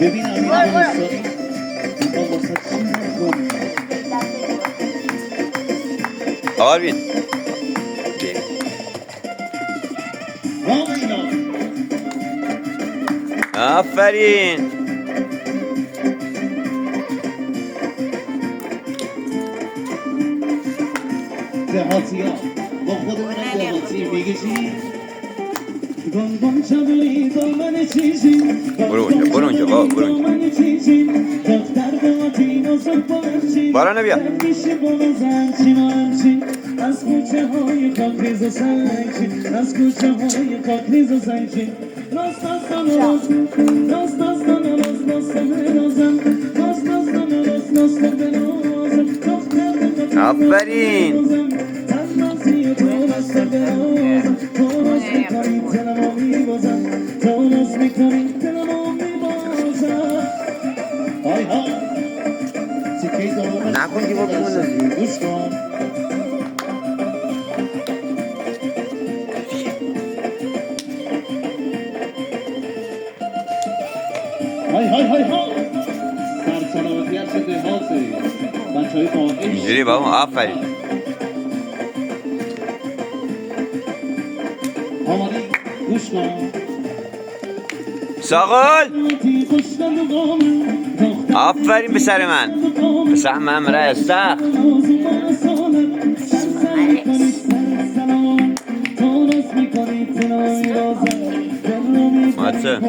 ببین امیر افغانستانی با واسه چی نکنی آقا بین آفرین دهاتی ها با خودمونم دهاتی میگه چی؟ گنگون چملی دامن چیزی برو اونجا بابا برو اونجا دختر دهاتی نازک باشی بارانه بیا میشه بانو زنچی مانچی از کوچه های خاکریز و سنگچی از کوچه های خاکریز و سنگچی ناز ناز ناز ناز ناز ناز ناز بنازم ناز ناز ناز ناز بنازم دختر آفرین نکن دیگه بکنه های های های های سرسلامتی هست دهاتی بچه های باقی اینجوری بابا آفرین آمانی گوش کن ساقل آفرین به سر من به سر من مره استخ ماته